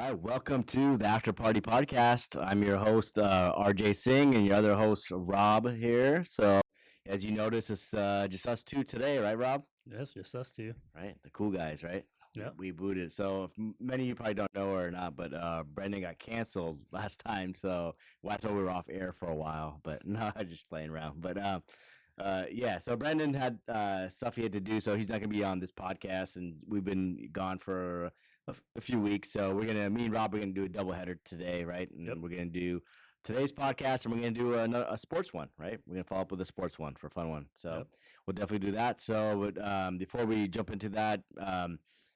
right, welcome to the After Party Podcast. I'm your host, RJ Singh, and your other host, Rob, here. So, as you notice, it's just us two today, right, Rob? Yes, just us two. Right, the cool guys, right? Yep. We booted. So, if many of you probably don't know or not, but Brendan got canceled last time, so that's why we were off air for a while. But no, just playing around. But yeah, so Brendan had stuff he had to do, so he's not gonna be on this podcast, and we've been gone for a few weeks. So me and Rob are gonna do a double header today, right? And Yep. we're gonna do today's podcast, and we're gonna do a sports one, right? We're gonna follow up with a sports one for a fun one. So Yep. we'll definitely do that. So, before we jump into that,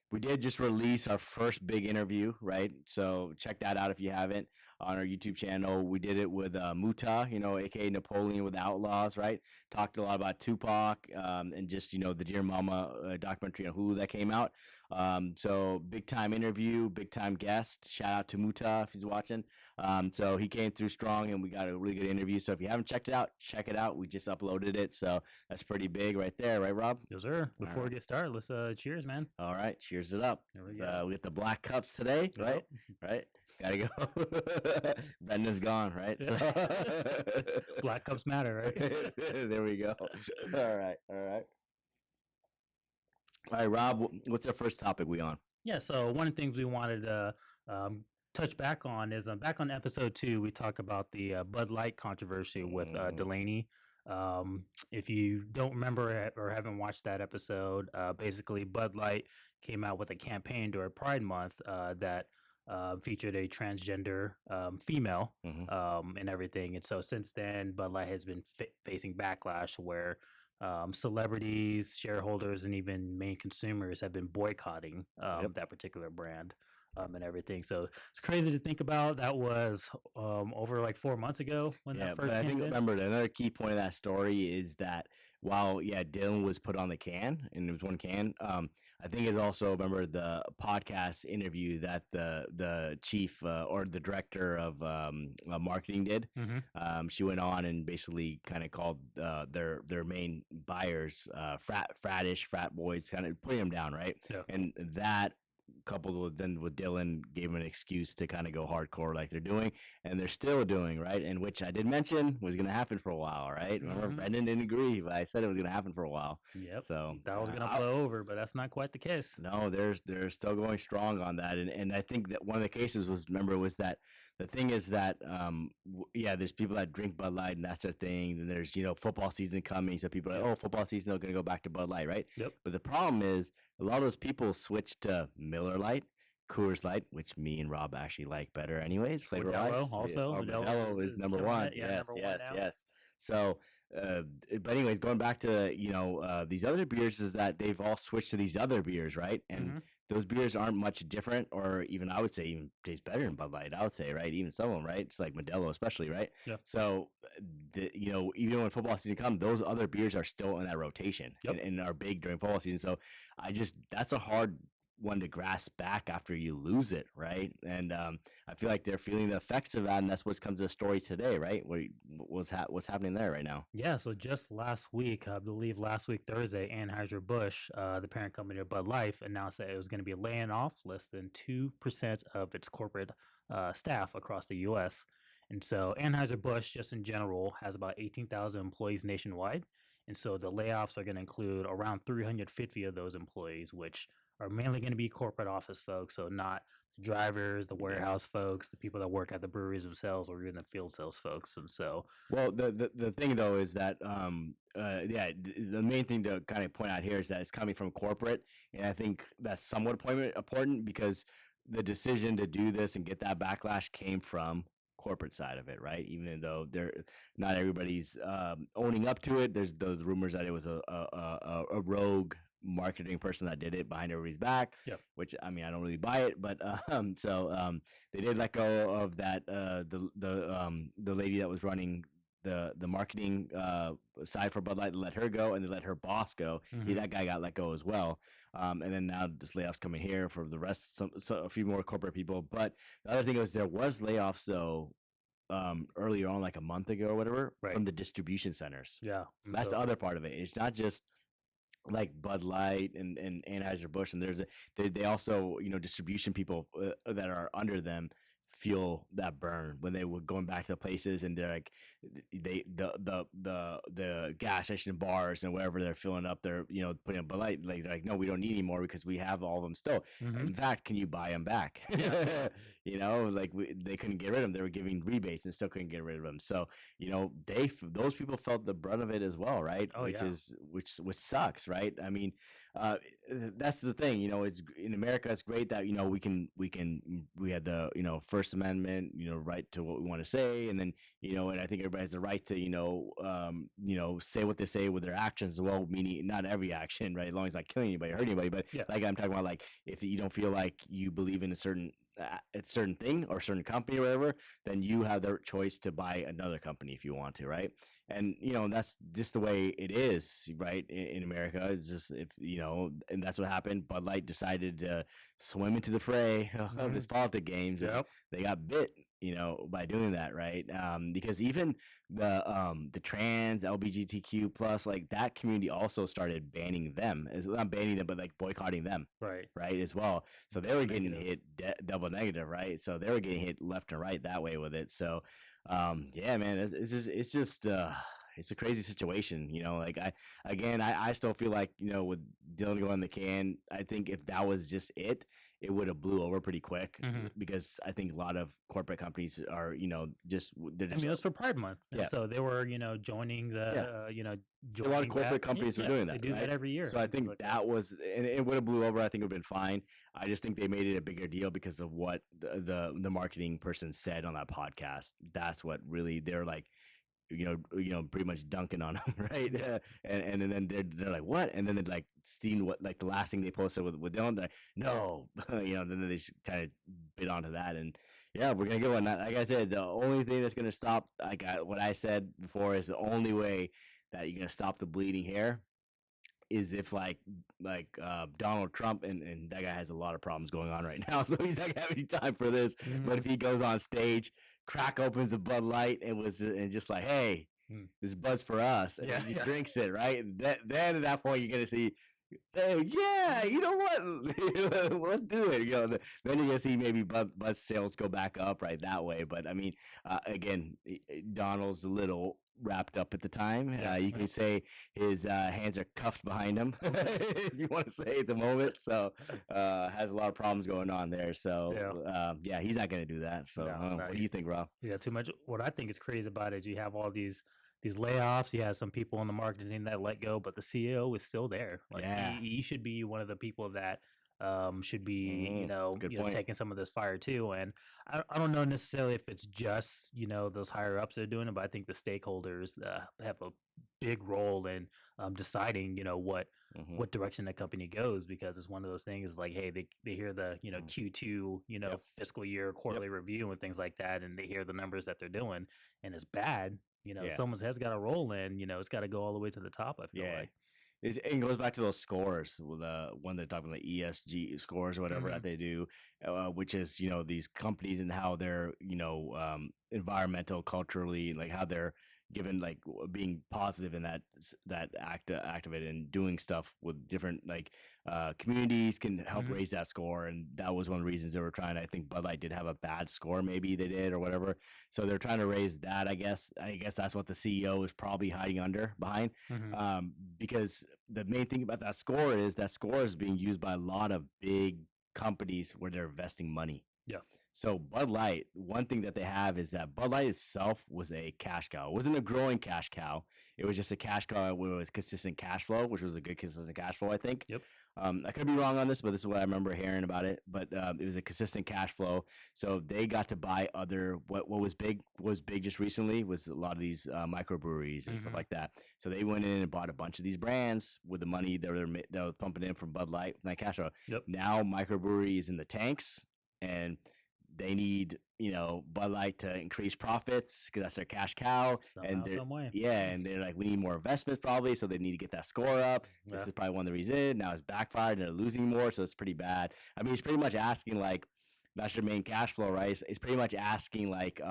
we did just release our first big interview, right? So check that out if you haven't on our YouTube channel. We did it with Muta, aka Napoleon with the Outlaws, right? Talked a lot about Tupac and just the Dear Mama documentary on Hulu that came out. So big time interview, big time guest. Shout out to Muta if he's watching. So he came through strong, and we got a really good interview. So if you haven't checked it out, check it out. We just uploaded it, so that's pretty big right there, right, Rob? Yes, sir. Before we right. get started, let's cheers, man. All right, cheers it up. There we go. We get the black cups today, right? Yep. Right. Gotta go. Brendan's gone, right? Yeah. So Black cups matter, right? there we go. All right. All right, Rob. What's our first topic we on? Yeah. So one of the things we wanted to touch back on is back on episode 2, we talked about the Bud Light controversy with Delaney. If you don't remember or haven't watched that episode, basically Bud Light came out with a campaign during Pride Month that featured a transgender female and everything. And so since then, Bud Light has been facing backlash where celebrities, shareholders, and even main consumers have been boycotting that particular brand. And everything. So it's crazy to think about. That was over like 4 months ago when that first but I came think in. remember another key point of that story is that while Dylan was put on the can and it was one can, I think it's also remember the podcast interview that the chief or the director of marketing did. She went on and basically kind of called their main buyers frat boys, kind of putting them down, right? Yeah. And that coupled with Dylan gave him an excuse to kind of go hardcore like they're doing, and they're still doing, right? And which I did mention was going to happen for a while, right? Remember, Brendan didn't agree, but I said it was going to happen for a while. Yep. So that was going to blow over, but that's not quite the case. No, they're still going strong on that, and I think that one of the cases was that the thing is that there's people that drink Bud Light and that's their thing, and there's football season coming, so people are like, oh, football season, they're going to go back to Bud Light, right? Yep. But the problem is a lot of those people switch to Miller Light, Coors Light, which me and Rob actually like better anyways. Flavor wise, also Modelo is number one. Yes. So, but anyways, going back to these other beers is that they've all switched to these other beers, right? And those beers aren't much different, or even I would say even taste better than Bud Light. I would say, right? Even some of them, right? It's like Modelo, especially, right? Yeah. So, even when football season comes, those other beers are still in that rotation and are big during football season. So, that's a hard one to grasp back after you lose it, right? And I feel like they're feeling the effects of that, and that's what comes to the story today, right? What's happening there right now? Yeah, so just last week, I believe last week Thursday, Anheuser-Busch, the parent company of Bud Light, announced that it was going to be laying off less than 2% of its corporate staff across the U.S. And so Anheuser-Busch, just in general, has about 18,000 employees nationwide. And so the layoffs are going to include around 350 of those employees, which are mainly going to be corporate office folks, so not the drivers, the warehouse folks, the people that work at the breweries themselves, or even the field sales folks. And so, well, the thing though is that the main thing to kind of point out here is that it's coming from corporate, and I think that's somewhat important because the decision to do this and get that backlash came from corporate side of it, right? Even though not everybody's owning up to it. There's those rumors that it was a rogue marketing person that did it behind everybody's back. Yep. Which I mean I don't really buy it, but they did let go of that the lady that was running the marketing side for Bud Light. Let her go, and they let her boss go. That guy got let go as well. And then now this layoffs coming here for the rest, a few more corporate people. But the other thing was there was layoffs though earlier on, like a month ago or whatever, from the distribution centers. Yeah, that's the other part of it. It's not just like Bud Light and Anheuser-Busch, and they also, distribution people that are under them feel that burn when they were going back to the places, and they're like, the gas station bars and wherever they're filling up, they're, putting up Bud Light, like they're like, no, we don't need anymore because we have all of them still. Mm-hmm. In fact, can you buy them back? Yeah. Like they couldn't get rid of them. They were giving rebates and still couldn't get rid of them. So those people felt the brunt of it as well, right? Oh Which yeah. is which sucks, right? I mean, uh, that's the thing. It's in America. It's great that we had the First Amendment, right to what we want to say, and then and I think everybody has the right to say what they say with their actions as well. Meaning not every action, right? As long as not killing anybody or hurting anybody, but Yeah. like I'm talking about, like if you don't feel like you believe in a certain thing or a certain company or whatever, then you have the choice to buy another company if you want to, right? And that's just the way it is, right? In America, it's just, if and that's what happened. Bud Light decided to swim into the fray of this Mm-hmm. politics games, and Yep. they got bit, by doing that, right? Because even the trans LGBTQ plus, like that community also started banning them, as not banning them, but like boycotting them, Right. right, as well. So they were Double getting negative. hit double negative, right? So they were getting hit left and right that way with it. So yeah, man, it's just it's a crazy situation, like I still feel like, with Dylan going the can, I think if that was just it would have blew over pretty quick, Mm-hmm. because I think a lot of corporate companies are, just they're I just mean, it was for Pride Month, and yeah, so they were, joining yeah, the, a lot of joining that. corporate companies were Yeah, doing they that, do that right? every year So I and things think like that. that was, and it would have blew over. I think it would have been fine. I just think they made it a bigger deal because of what the marketing person said on that podcast. That's what really, they're like, pretty much dunking on them, right? Yeah. And then they're like, what? And then they're like, seeing what, like the last thing they posted with Dylan, they're like, no, then they kind of bit onto that, and yeah, we're gonna get one. Like I said, the only thing that's gonna stop, like what I said before, is the only way that you're gonna stop the bleeding hair is if Donald Trump, and that guy has a lot of problems going on right now, so he's not gonna have any time for this. But Mm-hmm. if he goes on stage, crack opens a Bud Light and just like, hey, Mm. this Bud's for us, and Yeah. he just Yeah. drinks it, right? Then at that point you're gonna see, oh yeah, you know what? Let's do it. Then you're gonna see maybe bus sales go back up right that way. But I mean, again, Donald's a little wrapped up at the time. Yeah. You can say his hands are cuffed behind him, if you want to say at the moment. So has a lot of problems going on there. Yeah. So yeah, he's not gonna do that. So No, no, what do you think, Rob? yeah, too much. What I think is crazy about it is you have all these layoffs. You have some people in the marketing that let go, but the CEO is still there. Like Yeah, he should be one of the people that should be good point. taking some of this fire too. And I don't know necessarily if it's just those higher ups that are doing it, but I think the stakeholders have a big role in deciding Hmm. what direction that company goes, because it's one of those things like, hey, they hear the Q2 Yep. fiscal year Yep. quarterly review and things like that, and they hear the numbers that they're doing and it's bad. Yeah. Someone's has got to roll in. It's got to go all the way to the top, I feel Yeah. like. It goes back to those scores, with the one they're talking, like ESG scores or whatever Hmm. that they do, which is these companies and how they're environmental, culturally, like how they're given, like being positive in that act of it, and doing stuff with different, like communities can help Hmm. raise that score. And that was one of the reasons they were trying. I think Bud Light did have a bad score, maybe they did or whatever, so they're trying to raise that. I guess that's what the CEO is probably hiding behind, Hmm. because the main thing about that score is being used by a lot of big companies where they're investing money. Yeah. So Bud Light, one thing that they have is that Bud Light itself was a cash cow. It wasn't a growing cash cow. It was just a cash cow where it was consistent cash flow, which was a good consistent cash flow, I think. Yep. I could be wrong on this, but this is what I remember hearing about it. But it was a consistent cash flow, so they got to buy other, what was big just recently was a lot of these microbreweries and stuff Hmm. like that. So they went in and bought a bunch of these brands with the money that was pumping in from Bud Light, that cash flow. Yep. Now microbrewery is in the tanks, and they need Bud Light to increase profits because that's their cash cow, and Somehow, they're some way. yeah, and they're like, we need more investments probably, so they need to get that score up. This Yeah. is probably one of the reasons. Now it's backfired and they're losing more, so it's pretty bad. I mean, it's pretty much asking, like, that's your main cash flow, right? It's pretty much asking, like,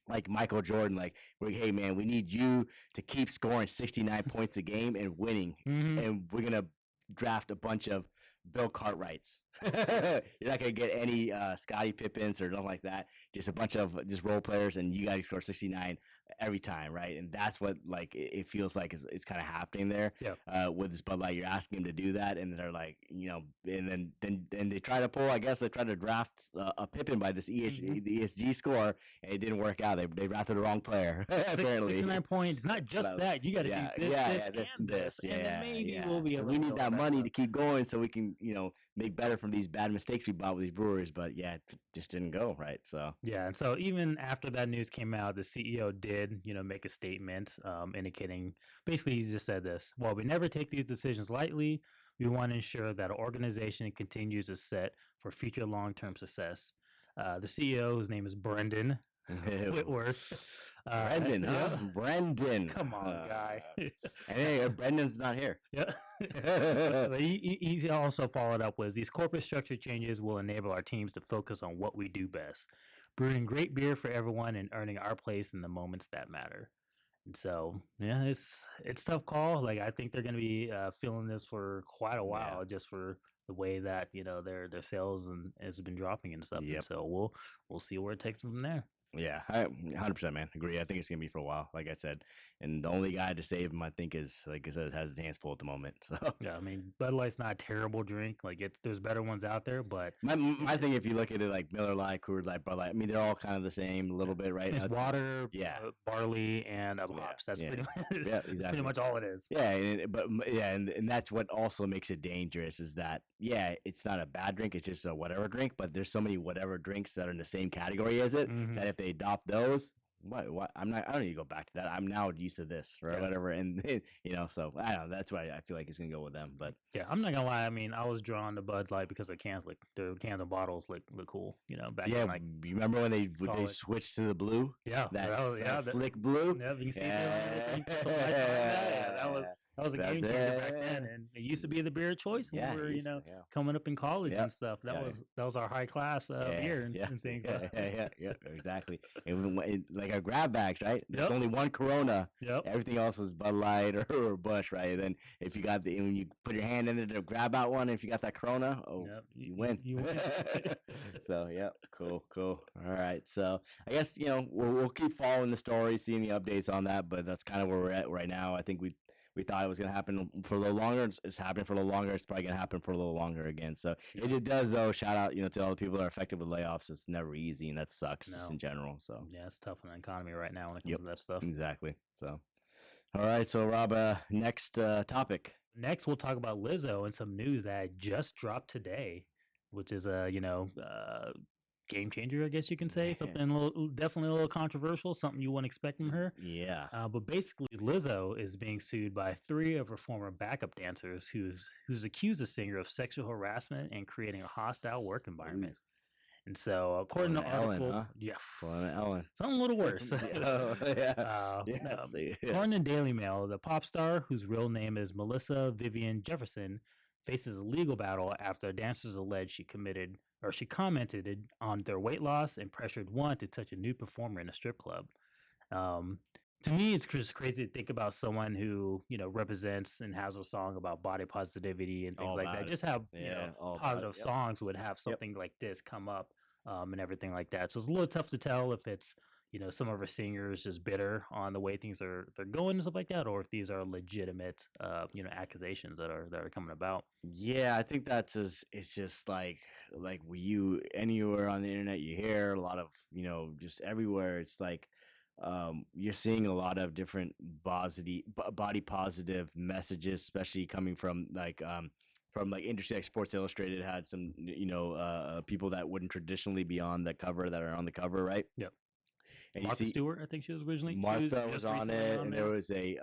like Michael Jordan, like, hey man, we need you to keep scoring 69 points a game and winning, Hmm. and we're gonna draft a bunch of Bill Cartwrights. Yeah. You're not gonna get any Scottie Pippins or nothing like that. Just a bunch of just role players, and you guys score 69 every time, right? And that's what like it feels like is kind of happening there Yeah. with this Bud Light. You're asking them to do that, and they're like, and then they try to pull. I guess they try to draft a Pippin by this Hmm. the ESG score, and it didn't work out. They drafted the wrong player apparently. 69 points. Not just So, that. You got to do yeah, this, yeah, this, yeah, and this, and then yeah, maybe yeah. we'll be So able we to need build that that money stuff. to keep going, so we can, make better from these bad mistakes we bought with these brewers. But yeah, it just didn't go right. So Yeah, and so even after that news came out, the CEO did, make a statement indicating basically he just said this: "While we never take these decisions lightly, we want to ensure that our organization continues to set for future long-term success." The CEO, whose name is Brendan Whitworth, Brendan, huh? yeah, Brendan. come on, guy. And hey, Brendan's not here. Yeah. But he also followed up with these corporate structure changes will enable our teams to focus on what we do best, brewing great beer for everyone and earning our place in the moments that matter. And so, yeah, it's tough call. Like I think they're going to be feeling this for quite a Yeah. while, just for the way that their sales and has been dropping and stuff. And Yep. so we'll see where it takes them from there. Yeah, 100%, man. Agree. I think it's gonna be for a while, like I said. And the only guy to save him, I think, is like I said, has his hands full at the moment. So Yeah, I mean, Bud Light's not a terrible drink. Like there's better ones out there, but my thing, if you look at it like Miller Lite, Coors Light, Bud Light, I mean, they're all kind of the same, a little bit, right? it's water, Yeah, barley, and yeah, hops. That's yeah, pretty much yeah, that's pretty exactly. much all it is. Yeah, and that's what also makes it dangerous is that it's not a bad drink, it's just a whatever drink, but there's so many whatever drinks that are in the same category as it Hmm. that if they adopt those, what I don't need to go back to that. I'm now used to this or Yeah, whatever, and so I don't know. That's why I feel like it's gonna go with them, but yeah. I'm not gonna lie. I mean, I was drawn to Bud Light because the cans the cans and bottles look cool. Back yeah, in like you remember when they college. switched to the blue, Yeah, that that, slick blue, yeah. You can see yeah, the lights behind that. Yeah, that was a that's game changer back then, it. and it used to be the beer of choice when Yeah, we were yeah. coming up in college Yep. and stuff. That Yeah. was our high class Yeah, beer yeah, and things. yeah, exactly. Like our grab bags, right? There's Yep, only one Corona. yep, Everything else was Bud Light or Bush, right? And then if you got when you put your hand in it to grab out one, if you got that Corona, oh, yep. you win. You win. So yeah, cool. All right, so I guess we'll keep following the story, seeing the updates on that, but that's kind of where we're at right now. I think we thought it was going to happen for a little longer. It's happening for a little longer. It's probably going to happen for a little longer again. So it does, though. Shout out, to all the people that are affected with layoffs. It's never easy, and that sucks just No. in general. So Yeah, it's tough in the economy right now when it comes yep, to that stuff. exactly. So all right, so Rob, next topic. Next, we'll talk about Lizzo and some news that just dropped today, which is a game changer, I guess you can say. Something definitely a little controversial, something you wouldn't expect from her. Yeah. But basically, Lizzo is being sued by 3 of her former backup dancers, who's accused the singer of sexual harassment and creating a hostile work environment. Ooh. And so, according to the article, Ellen, huh? yeah, Ellen. something a little worse. Yeah. According to Daily Mail, the pop star, whose real name is Melissa Vivian Jefferson, faces a legal battle after dancers allege she commented on their weight loss and pressured one to touch a nude performer in a strip club. Um, to me, it's just crazy to think about someone who represents and has a song about body positivity and things All like about that. it. Just how Yeah, all about positive it. Yep. songs would have something like this come up and everything like that. So it's a little tough to tell if it's some of our singers just bitter on the way things they're going and stuff like that, or if these are legitimate accusations that are coming about. Yeah, I think it's just like you anywhere on the internet you hear a lot of just everywhere it's like you're seeing a lot of different body positive messages, especially coming from like industry like Sports Illustrated had some people that wouldn't traditionally be on the cover that are on the cover, right? Yep. And Martha you see Stewart, I think she was originally. Martha was on it, and there. there was a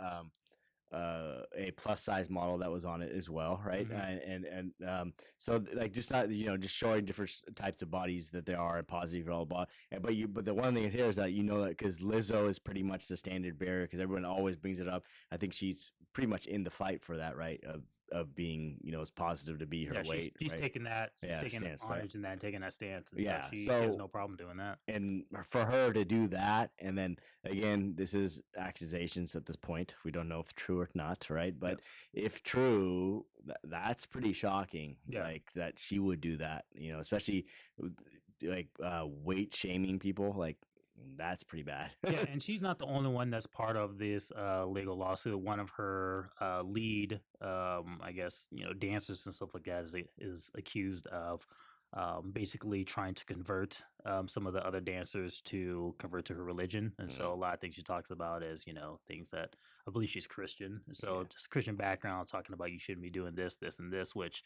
plus size model that was on it as well, right? Mhm. And so like just not just showing different types of bodies that there are positive all about. But the one thing is here is that that because Lizzo is pretty much the standard bearer because everyone always brings it up. I think she's pretty much in the fight for that, right? of being, it's positive to be her Yeah, weight, she's right? taking that. She's Yeah, taking stance, right? honors in that, and taking that stance and stuff. Yeah. She has So, no problem doing that. and for her to do that, and then again, this is accusations at this point. We don't know if true or not, right? Yeah. But if true, that's pretty shocking. Yeah. Like that she would do that, especially like weight shaming people. Like that's pretty bad. Yeah, and she's not the only one that's part of this legal lawsuit. One of her lead, I guess, dancers and stuff like that is accused of basically trying to convert some of the other dancers to convert to her religion. And so a lot of things she talks about is, things that I believe she's Christian. So Yeah. just Christian background, talking about you shouldn't be doing this, this, and this, which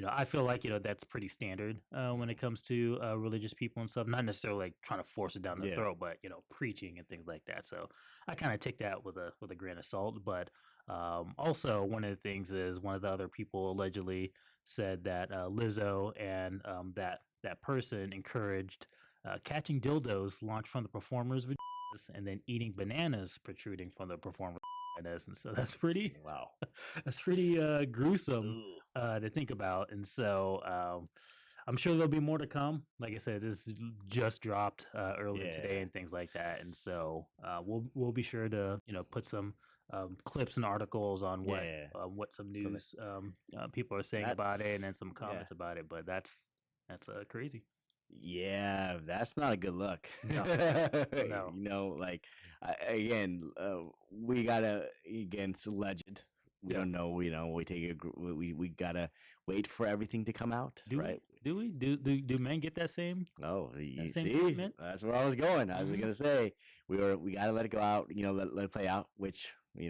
I feel like that's pretty standard when it comes to religious people and stuff. Not necessarily like trying to force it down their Yeah. throat, but preaching and things like that. So I kind of take that with a grain of salt. But also, one of the things is one of the other people allegedly said that Lizzo and that person encouraged catching dildos launched from the performer's vaginas and then eating bananas protruding from the performer's vaginas. And so that's pretty Wow. that's pretty gruesome to think about. And so I'm sure there'll be more to come. Like I said, this just dropped earlier today and things like that. And so we'll be sure to put some clips and articles on what some news people are saying about it, and then some comments about it. But that's crazy. Yeah, that's not a good look. No. Like again, we gotta it's alleged. We don't know. We take it. We gotta wait for everything to come out, right? Do we? Do men get that same? Oh, you same see, treatment? that's where I was going. I was gonna say we gotta let it go out. Let it play out. Which we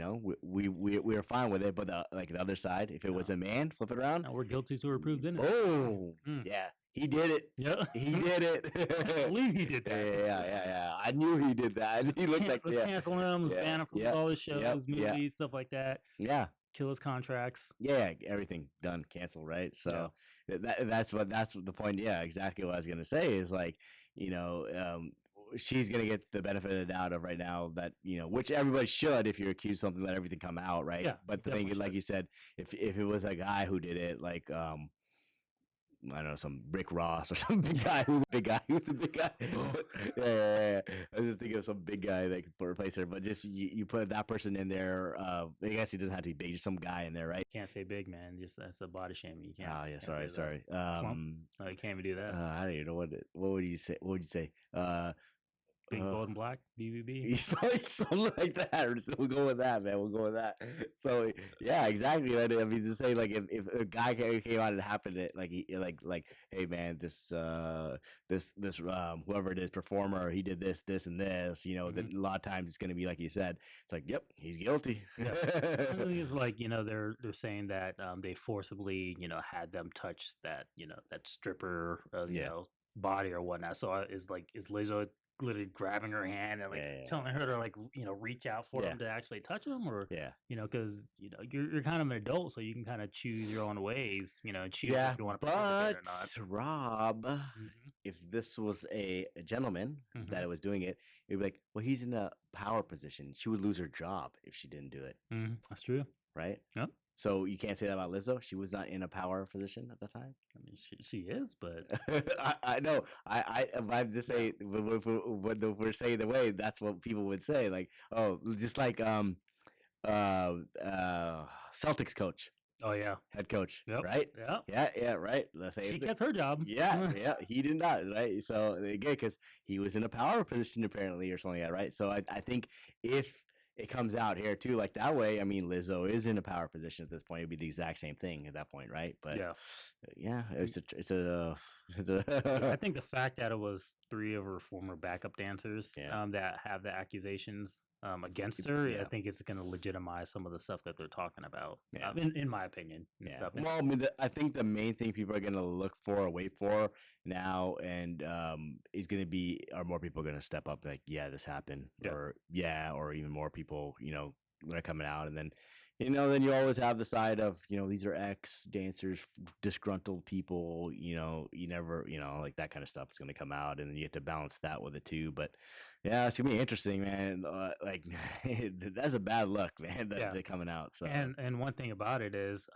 were fine with it, but the other side, if it was a man, flip it around. No, we're guilty till we're proved innocent. Oh, yeah. He did it. Yeah, he did it. I believe he did that. Yeah. I knew he did that. He looked like let's cancel him. Let's ban him from all his shows, movies, stuff like that. Yeah, kill his contracts. Yeah, everything done, canceled, right? So that's the point. Yeah, exactly what I was gonna say is like, she's gonna get the benefit of the doubt of right now that which everybody should if you're accused of something, let everything come out, right? Yeah, but the thing is, like you said, if it was a guy who did it, like I don't know, some Rick Ross or some big guy who's a big guy. Yeah. I was just thinking of some big guy that could replace her, but just you put that person in there. I guess he doesn't have to be big, just some guy in there, right? Can't say big, man. Just that's a body shaming. You can't. Oh yeah, sorry. No, you can't even do that. I don't even know what would you say? What would you say? Big, bold, and black, BBB. Something like that. We'll go with that, man. We'll go with that. So yeah, exactly. I mean, to say like if a guy came out and happened it, like hey man, this whoever it is, performer, he did this, and this. That a lot of times it's gonna be like you said. It's like, yep, he's guilty. Yeah. I think it's like they're saying that they forcibly had them touch that that stripper body or whatnot. So is Lizzo literally grabbing her hand and telling her to reach out for him to actually touch him, or because you're kind of an adult, so you can kind of choose your own ways, choose if you want to participate or not. Rob, if this was a gentleman that was doing it, it'd be like, well, he's in a power position. She would lose her job if she didn't do it. That's true, right? Yep. So you can't say that about Lizzo. She was not in a power position at the time. I mean, she is, but I know. I'm just saying. When we're saying the way, that's what people would say. Like, oh, just like Celtics coach. Oh yeah, head coach. Yep. Right. Yeah. Right. Let's say she kept her job. Yeah. He did not. Right. So again, because he was in a power position apparently, or something like that. Right. So I think if it comes out here too, like that way. I mean, Lizzo is in a power position at this point. It'd be the exact same thing at that point, right? But it's a. I think the fact that it was 3 of her former backup dancers that have the accusations against her, I think it's going to legitimize some of the stuff that they're talking about. In my opinion. Well, I mean, I think the main thing people are going to look for or wait for now, and is going to be, are more people going to step up? Like, this happened, or even more people, that are coming out, and then, then you always have the side of, these are ex dancers, disgruntled people, you never, like that kind of stuff is going to come out, and then you have to balance that with it too. But yeah, it's gonna be interesting, man. Like that's a bad look, man, that Yeah. they're coming out. So And one thing about it is,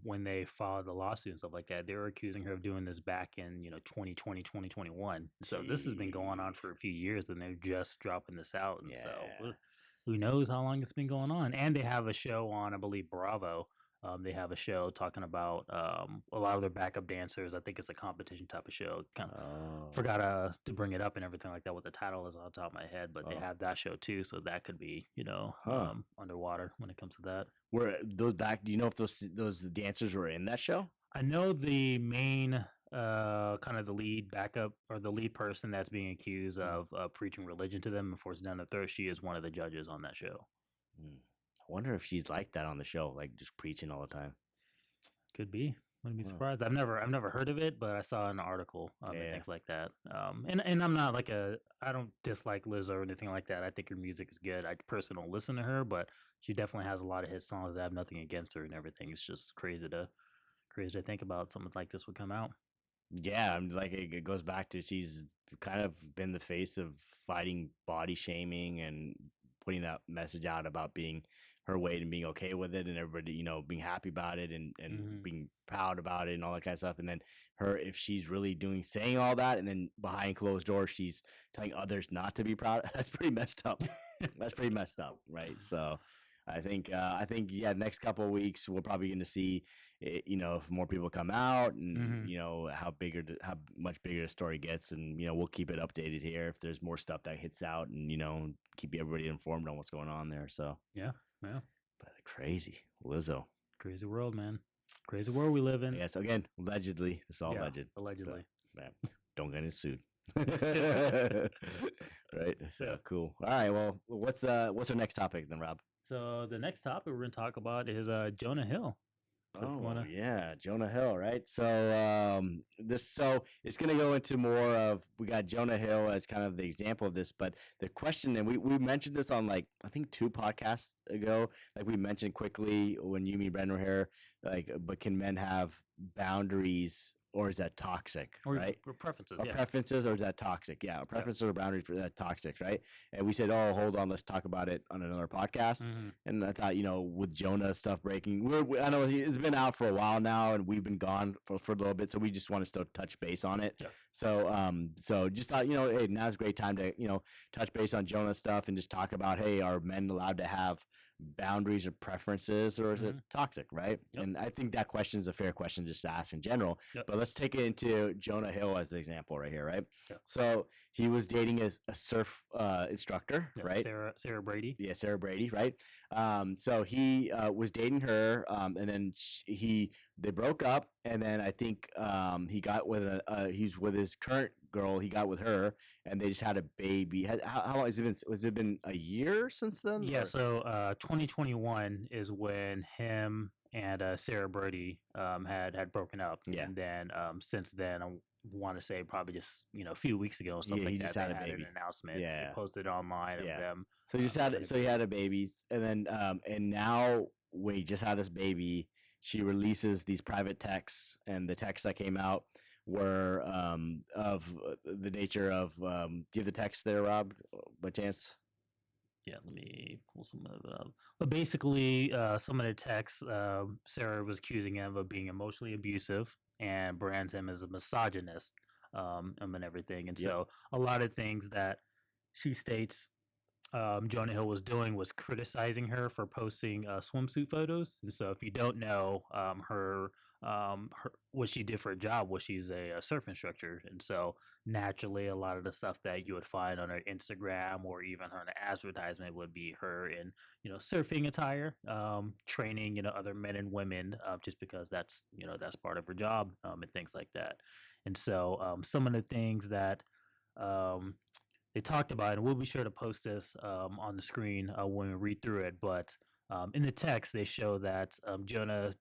when they filed the lawsuit and stuff like that, they were accusing her of doing this back in 2020, 2021. So this has been going on gee, for a few years, and they're just dropping this out. And so yeah. who knows how long it's been going on? And they have a show on, I believe, Bravo. They have a show talking about a lot of their backup dancers. I think it's a competition type of show. Kind of Oh, forgot to bring it up and everything like that. What the title is on top of my head, but they oh, have that show too. So that could be huh. underwater when it comes to that. Were those back? Do you know if those dancers were in that show? I know the main kind of the lead backup or the lead person that's being accused Mm, of preaching religion to them and forcing down their throat. She is one of the judges on that show. mm. I wonder if she's like that on the show, like just preaching all the time. Could be. Wouldn't be Huh. surprised. I've never heard of it, but I saw an article and Yeah. things like that. And I'm not like I don't dislike Lizzo or anything like that. I think her music is good. I personally don't listen to her, but she definitely has a lot of hit songs. I have nothing against her and everything. It's just crazy to think about something like this would come out. Yeah, I'm like it goes back to she's kind of been the face of fighting body shaming and putting that message out about being her weight and being okay with it, and everybody, being happy about it, and Hmm. being proud about it and all that kind of stuff. And then her, if she's really saying all that, and then behind closed doors she's telling others not to be proud, that's pretty messed up. That's pretty messed up, right? So I think yeah, next couple of weeks we're probably going to see it, if more people come out, and Hmm. how much bigger the story gets, and we'll keep it updated here if there's more stuff that hits out, and keep everybody informed on what's going on there. So, Yeah, yeah. but crazy Lizzo. Crazy world, man. Crazy world we live in. Yeah. So again, allegedly, it's all Yeah, alleged. So, allegedly. man, don't get sued. Yeah. Right. So cool. All right. Well, what's our next topic then, Rob? So the next topic we're gonna talk about is Jonah Hill. So if you Oh wanna, yeah, Jonah Hill, right? So it's gonna go into more of, we got Jonah Hill as kind of the example of this, but the question, and we mentioned this on, like, I think 2 podcasts ago, like we mentioned quickly when you, me, Brendan were here, like, but can men have boundaries, or is that toxic, or right? preferences, Or yeah. preferences, or is that toxic? Yeah, Yeah. preferences or boundaries, for that toxic, right? And we said, oh, hold on, let's talk about it on another podcast. Hmm. And I thought, with Jonah stuff breaking, I know it's been out for a while now, and we've been gone for a little bit, so we just want to still touch base on it. Yeah. So just thought, hey, now's a great time to touch base on Jonah stuff and just talk about, hey, are men allowed to have boundaries or preferences, or is it Hmm. toxic, right? Yep. And I think that question is a fair question just to ask in general. Yep. But let's take it into Jonah Hill as the example right here, right? Yep. So he was dating a surf instructor, Yep. right? Sarah Brady. Yeah, Sarah Brady, right? So he was dating her, and then they broke up, and then I think he got with he's with his current girl. He got with her, and they just had a baby. How long has it been? Was it been a year since then? Yeah. Or- So 2021 is when him and Sarah Brady had broken up. Yeah. And then since then, I want to say probably just a few weeks ago or something Yeah, he like just that, had they a had baby. an announcement. Yeah. They posted online Yeah. of them. So he just having a so he baby. had a baby, and then and now when he just had this baby, she releases these private texts, and the texts that came out were of the nature of, do you have the text there, Rob, by chance? Yeah, let me pull some of it up. But basically, some of the texts, Sarah was accusing him of being emotionally abusive and brands him as a misogynist, and everything. And Yep. so, a lot of things that she states Jonah Hill was doing was criticizing her for posting swimsuit photos. And so, if you don't know, her what she did for a job was she's a surf instructor, and so naturally, a lot of the stuff that you would find on her Instagram or even her advertisement would be her in surfing attire, training other men and women, just because that's part of her job, and things like that. And so, some of the things that um, they talked about, and we'll be sure to post this on the screen when we read through it. But in the text, they show that Jonah,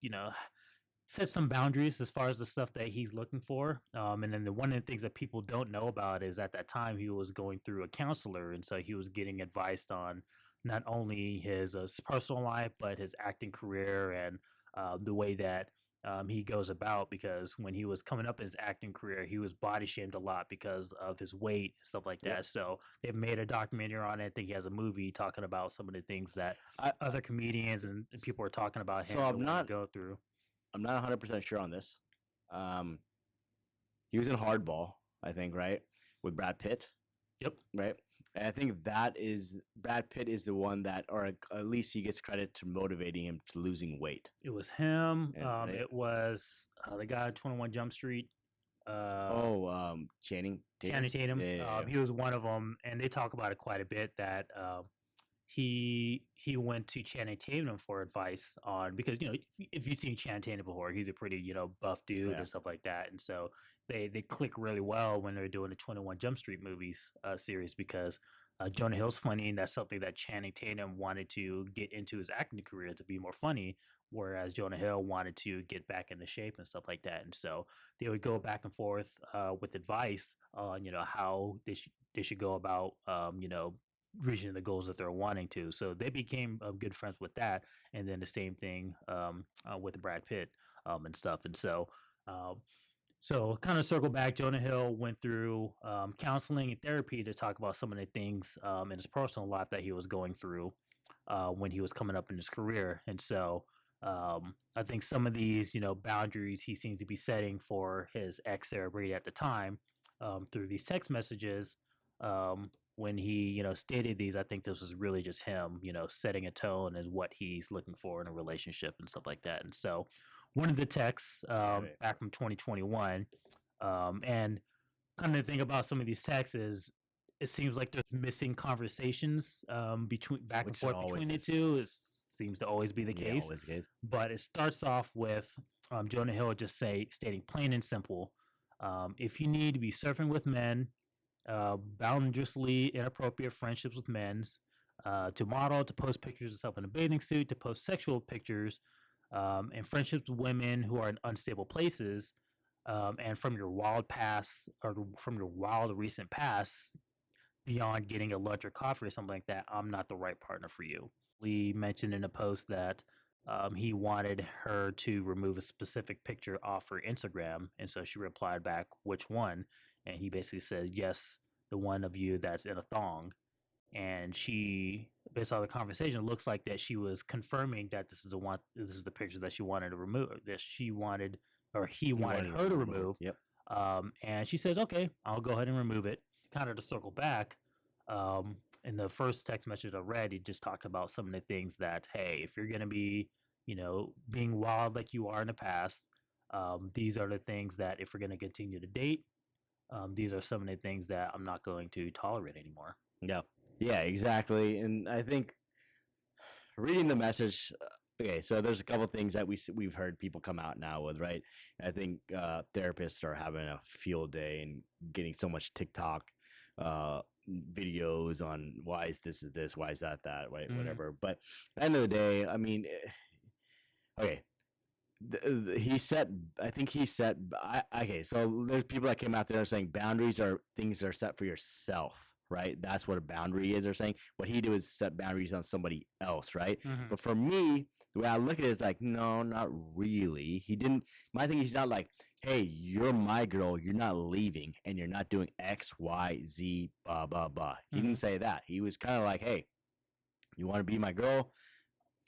set some boundaries as far as the stuff that he's looking for. And then one of the things that people don't know about is at that time he was going through a counselor, and so he was getting advice on not only his personal life, but his acting career and the way that he goes about. Because when he was coming up in his acting career, he was body shamed a lot because of his weight and stuff like Yep. that. So they've made a documentary on it. I think he has a movie talking about some of the things that I, other comedians and people are talking about so him and want to go through. I'm not 100% sure on this. Um, he was in Hardball, I think, right, with Brad Pitt, Yep. right? And I think that is Brad Pitt is the one that, or at least he gets credit to motivating him to losing weight. It was him. Yeah, right? It was the guy at 21 Jump Street. Uh, Oh, Channing Channing Tatum. Tatum. Yeah, yeah, yeah. He was one of them, and they talk about it quite a bit. That he went to Channing Tatum for advice on, because if you've seen Channing Tatum before, he's a pretty buff dude Yeah. and stuff like that, and so they click really well when they're doing the 21 Jump Street movies series, because Jonah Hill's funny, and that's something that Channing Tatum wanted to get into his acting career, to be more funny, whereas Jonah Hill wanted to get back into shape and stuff like that, and so they would go back and forth with advice on how they should go about reaching the goals that they're wanting to. So they became good friends with that, and then the same thing with Brad Pitt and stuff. And so kind of circle back. Jonah Hill went through counseling and therapy to talk about some of the things in his personal life that he was going through when he was coming up in his career. And so I think some of these boundaries he seems to be setting for his ex Sarah Brady at the time through these text messages. When he stated these, I think this was really just him setting a tone as what he's looking for in a relationship and stuff like that. And so one of the texts Right. back from 2021, and kind of the thing about some of these texts is it seems like there's missing conversations between back and Which forth always between the is. two. It seems to always be the Yeah, case. always the case. But it starts off with Jonah Hill just stating plain and simple, if you need to be surfing with men, boundariously inappropriate friendships with men's, to model, to post pictures of yourself in a bathing suit, to post sexual pictures, and friendships with women who are in unstable places, and from your wild past or from your wild recent past, beyond getting a lunch or coffee or something like that, I'm not the right partner for you. Lee mentioned in a post that he wanted her to remove a specific picture off her Instagram. And so she replied back, which one? And he basically said, yes, the one of you that's in a thong. And she, based on the conversation, it looks like that she was confirming that this is the picture that she wanted to remove, that she wanted, or he wanted her to remove. Yep. And she says, okay, I'll go ahead and remove it. Kind of to circle back, in the first text message I read, he just talked about some of the things that, hey, if you're going to be, being wild like you are in the past, these are the things that if we're going to continue to date, these are some of the things that I'm not going to tolerate anymore. Yeah. Yeah, exactly. And I think reading the message, okay, so there's a couple things that we've heard people come out now with, right? I think therapists are having a field day and getting so much TikTok videos on why is this, why is that, right, whatever. But at the end of the day, I mean, okay, he said, I think he said, okay, so there's people that came out there saying boundaries are things that are set for yourself, right? That's what a boundary is. They're saying what he do is set boundaries on somebody else, right? But for me, the way I look at it is like, no, not really. He didn't. My thing is, he's not like, hey, you're my girl, you're not leaving, and you're not doing X, Y, Z, blah, blah, blah. He didn't say that. He was kind of like, hey, you want to be my girl?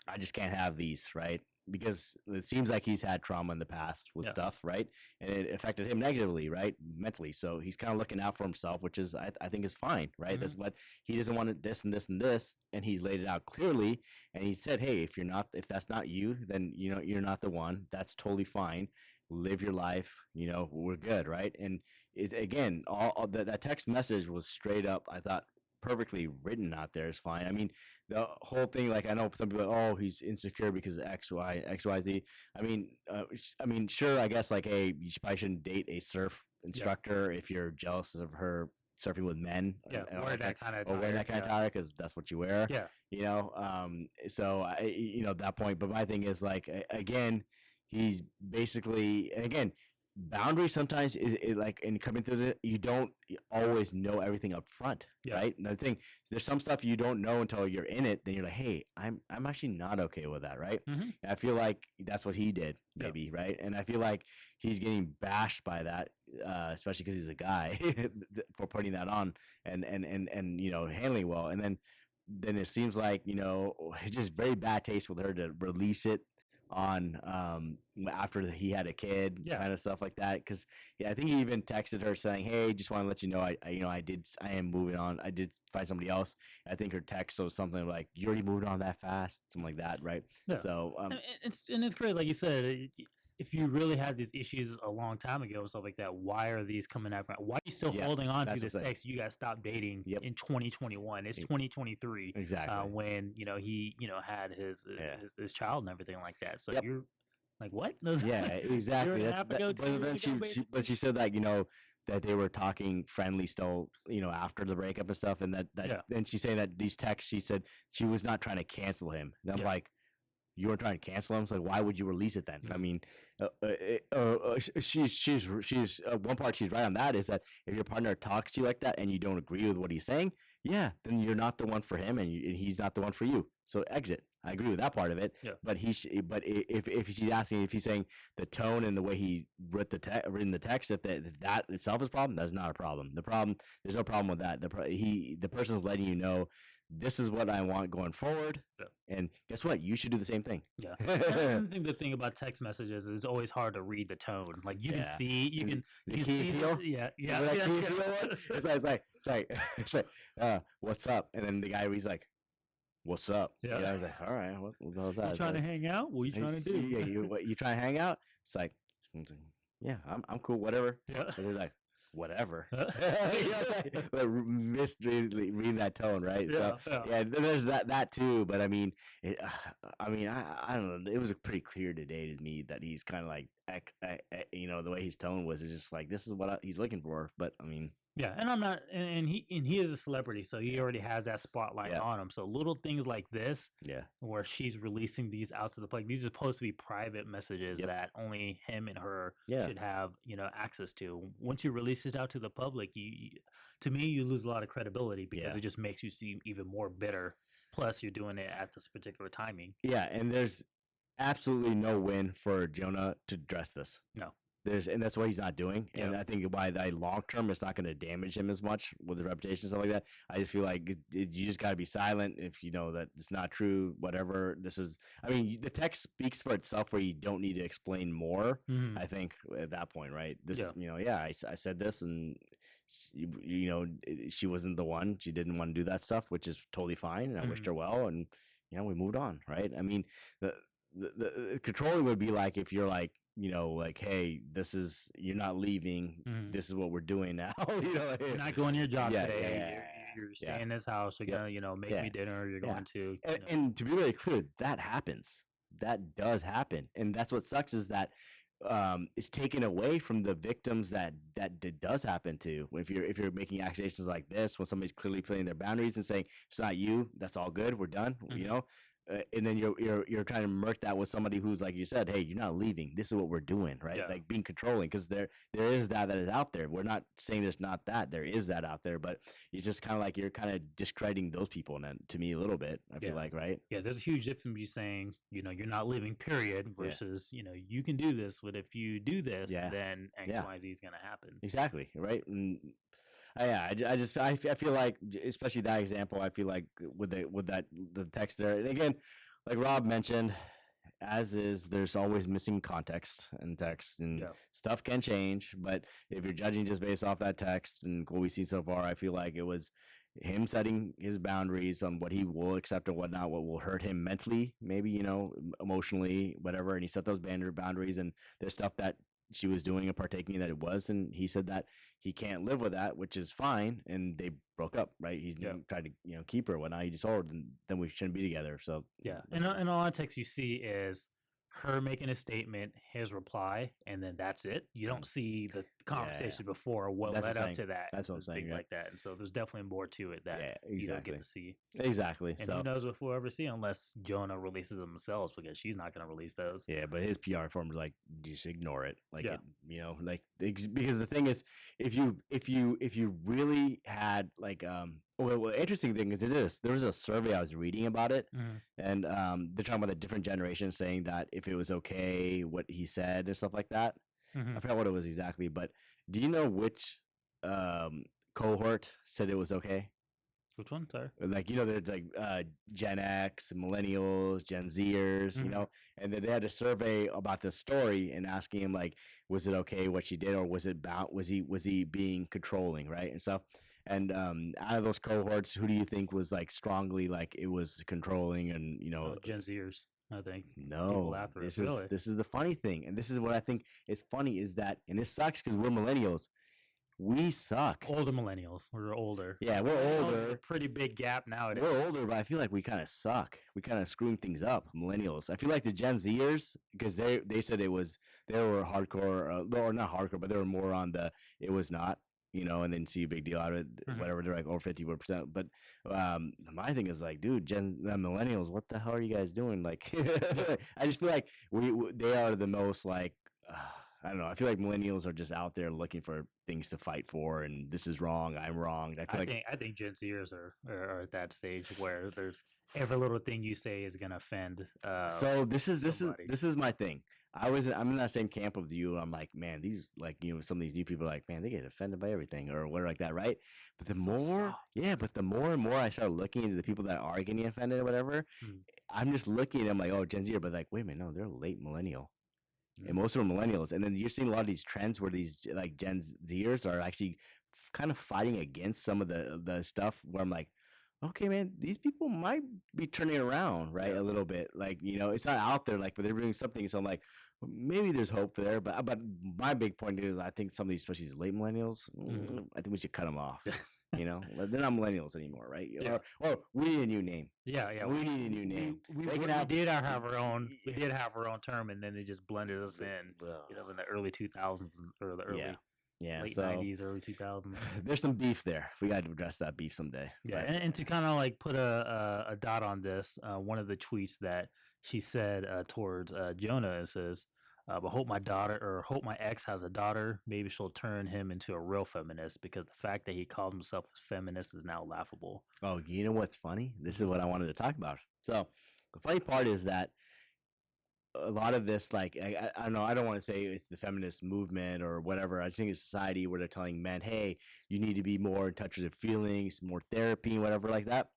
I just can't have these, right? Because it seems like he's had trauma in the past with stuff, right? And it affected him negatively, right? Mentally. So he's kind of looking out for himself, which is, I think is fine, right? That's what he doesn't want this and this and this. And he's laid it out clearly. And he said, hey, if that's not you, then, you're not the one. That's totally fine. Live your life. We're good, right? And again, all that text message was straight up, I thought, perfectly written out there is fine. I mean, the whole thing, like I know some people, oh, he's insecure because of XYZ. I mean, sure, I guess like, hey, you probably shouldn't date a surf instructor if you're jealous of her surfing with men. Yeah, wear that kind of attire because that's what you wear. Yeah. So I, that point. But my thing is like, again, he's basically, and again, boundary sometimes is like in coming through you don't always know everything up front, right? And the thing, there's some stuff you don't know until you're in it. Then you're like, hey, I'm actually not okay with that, right? Mm-hmm. And I feel like that's what he did, maybe, right? And I feel like he's getting bashed by that, especially because he's a guy for putting that on and handling well. And then it seems like it's just very bad taste with her to release it on after he had a kid, kind of stuff like that. Because I think he even texted her saying, hey, just want to let you know I am moving on, I did find somebody else. I think her text was something like, you already moved on that fast, something like that, right? So it's great, like you said, if you really had these issues a long time ago and stuff like that, why are these coming out? Why are you still holding on to this text? You guys stopped dating in 2021. It's 2023. Exactly. When he had his child and everything like that. So you're like, what? Yeah, exactly. But she said that that they were talking friendly still, after the breakup and stuff, and and she's saying that these texts, she said she was not trying to cancel him. And I'm like, you weren't trying to cancel him. It's like, why would you release it then? I mean, she's one part she's right on that is that if your partner talks to you like that and you don't agree with what he's saying, then you're not the one for him and he's not the one for you. So exit. I agree with that part of it. Yeah. But if she's asking, if he's saying the tone and the way he written the text, if that itself is a problem, that's not a problem. There's no problem with that. The person's letting you know, this is what I want going forward. And guess what? You should do the same thing. Yeah. I think the thing about text messages is it's always hard to read the tone. Like you can see, you can see. It's like, what's up? And then the guy reads like, what's up? Yeah. I was like, all right, what the hell is that? You trying to hang out? What are you trying to do? Yeah, you trying to hang out? It's like, yeah, I'm cool, whatever. Yeah. And we're like, whatever. Reading that tone, right? Then there's that too. But I mean, I don't know. It was pretty clear today to me that he's kind of like, the way his tone was, it's just like, this is what he's looking for. But I mean. Yeah, and I'm not, and he is a celebrity, so he already has that spotlight on him. So little things like this, where she's releasing these out to the public, these are supposed to be private messages that only him and her should have, access to. Once you release it out to the public, to me, you lose a lot of credibility because it just makes you seem even more bitter. Plus, you're doing it at this particular timing. Yeah, and there's absolutely no win for Jonah to address this. No. And that's what he's not doing. And I think by that long term, it's not going to damage him as much with the reputation and stuff like that. I just feel like you just got to be silent if you know that it's not true, whatever. The text speaks for itself where you don't need to explain more, I think, at that point, right? I said this and, she wasn't the one. She didn't want to do that stuff, which is totally fine. And I wished her well. And, we moved on, right? I mean, the controlling would be like if you're like, like, hey, you're not leaving. This is what we're doing now. You're not going to your job today. You're staying in this house. You're gonna, make me dinner. You're going to. And to be really clear, that happens. That does happen, and that's what sucks is that it's taken away from the victims that does happen to. If you're making accusations like this, when somebody's clearly putting their boundaries and saying it's not you, that's all good. We're done. And then you're trying to murk that with somebody who's like you said, hey, you're not leaving. This is what we're doing, right? Like being controlling, because there is that is out there. We're not saying there's not that. There is that out there, but it's just kind of like you're kind of discrediting those people, and to me a little bit. I feel like, right? Yeah, there's a huge difference between saying you're not leaving, period, versus you can do this, but if you do this, then X, Y, Z is gonna happen. Exactly, right? And I feel like, especially that example, I feel like with the text there, and again, like Rob mentioned, there's always missing context in text, and stuff can change. But if you're judging just based off that text and what we see so far, I feel like it was him setting his boundaries on what he will accept and whatnot, what will hurt him mentally, maybe emotionally, whatever. And he set those boundaries, and there's stuff that she was doing and partaking in that it was, and he said that he can't live with that, which is fine, and they broke up, right? He tried to keep her. When he just told her, then we shouldn't be together. So and all the text you see is her making a statement, his reply, and then that's it. You don't see the conversation before, what That's what led I'm up saying. to that, That's what I'm and saying, things yeah. like that. And so there's definitely more to it that Yeah, you don't exactly. get to see. Exactly. And So who knows if we'll ever see, unless Jonah releases them themselves, because she's not going to release those. yeah, but his PR firm was like, just ignore it. Like, Yeah. it, like because the thing is, if you really had like well, interesting thing is there was a survey I was reading about it, Mhm. and they're talking about the different generations saying that if it was okay what he said and stuff like that. I Mhm. forgot what it was exactly, but do you know which um cohort said it was okay? Which one? Sorry. Like, there's like Gen X, millennials, Gen Zers, Mhm. and then they had a survey about this story and asking him like, was it okay what she did, or was it about was he being controlling, right, and stuff. And out of those cohorts, who do you think was like strongly like it was controlling, and Gen Zers, I think. People no, after it. this is Really? this is the funny thing, and this is what I think is funny is that, and this sucks because we're millennials, we suck. Older millennials. We're older. Yeah, we're Millennials is older. a pretty big gap nowadays. We're older, but I feel like we kind of suck. We kind of screwing things up. Millennials. I feel like the Gen Zers, because they said they were hardcore, or not hardcore, but they were more on the it was not, and then see a big deal out of it, Mhm. whatever. They're like over 50%. But my thing is like, dude, millennials, what the hell are you guys doing? Like, I just feel like they are the most like. I don't know. I feel like millennials are just out there looking for things to fight for, and this is wrong. I'm wrong. I think Gen Zers are at that stage where there's every little thing you say is gonna offend. So this is somebody. my thing. I'm in that same camp of you. I'm like, man, these like some of these new people are like, man, they get offended by everything or whatever like that, right? But the So more, soft. yeah, but the more and more I start looking into the people that are getting offended or whatever, Mm. I'm just looking at them like, oh, Gen Z, but like, wait a minute, no, they're late millennial. And Mm. most of them are millennials. And then you're seeing a lot of these trends where these like Gen Zers are actually kind of fighting against some of the stuff where I'm like, okay, man, these people might be turning around, right, Yeah. a little bit. Like, it's not out there, like, but they're doing something. So I'm like, well, maybe there's hope there. But my big point is, I think some of these, especially these late millennials, I think we should cut them off. They're not millennials anymore, right? Yeah. Or we need a new name. Yeah. We need a new name. We did have our own. We did have our own term, and then they just blended us in. In the early 2000s or the early late 90s, early 2000s. There's some beef there. We got to address that beef someday. Yeah, and to kind of like put a dot on this, one of the tweets that she said towards Jonah, it says, but hope my ex has a daughter. Maybe she'll turn him into a real feminist, because the fact that he called himself a feminist is now laughable. Oh, you know what's funny? This is what I wanted to talk about. So the funny part is that a lot of this, like, I don't know, I don't want to say it's the feminist movement or whatever. I just think it's society where they're telling men, hey, you need to be more in touch with your feelings, more therapy, whatever like that.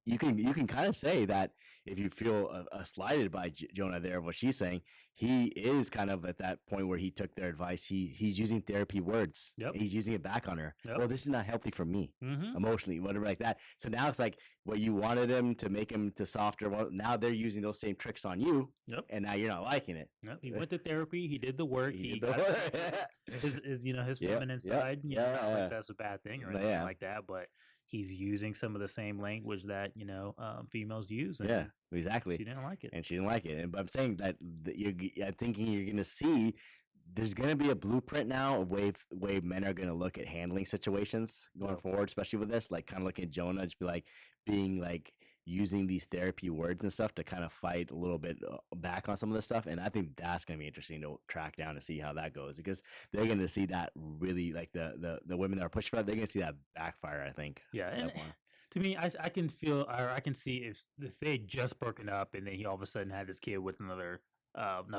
You can kind of say that if you feel slighted by Jonah there, what she's saying, he is kind of at that point where he took their advice. He's using therapy words. Yep. He's using it back on her. Yep. Well, this is not healthy for me emotionally, whatever like that. So now it's like what you wanted him to make him to softer. Well, now they're using those same tricks on you. Yep. And now you're not liking it. Yep. He went to therapy. He did the work. He He did the got work. his Yep, feminine yep, side. Not like that's a bad thing or anything Yeah. like that, but he's using some of the same language that females use. And Yeah, exactly. she didn't like it. And she didn't like it. But I'm saying that I'm thinking you're going to see there's going to be a blueprint now of way men are going to look at handling situations going forward, especially with this, like kind of looking at Jonah, just be like being like using these therapy words and stuff to kind of fight a little bit back on some of this stuff. And I think that's going to be interesting to track down and see how that goes, because they're going to see that really, like the women that are pushing for that, they're going to see that backfire, I think. Yeah. And to me, I can feel, or I can see if they had just broken up and then he all of a sudden had this kid with another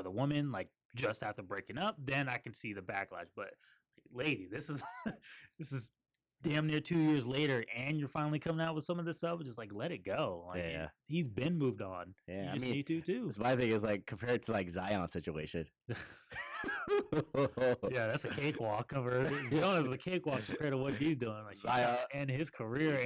woman, like just after breaking up, then I can see the backlash. But lady, this is this is damn near 2 years later, and you're finally coming out with some of this stuff. Just like, let it go. Like, he's been moved on. Yeah, you just need to too. That's my thing is like compared to like Zion's situation. Yeah, that's a cakewalk. Jonah's a cakewalk compared to what he's doing. Like Zion and his career,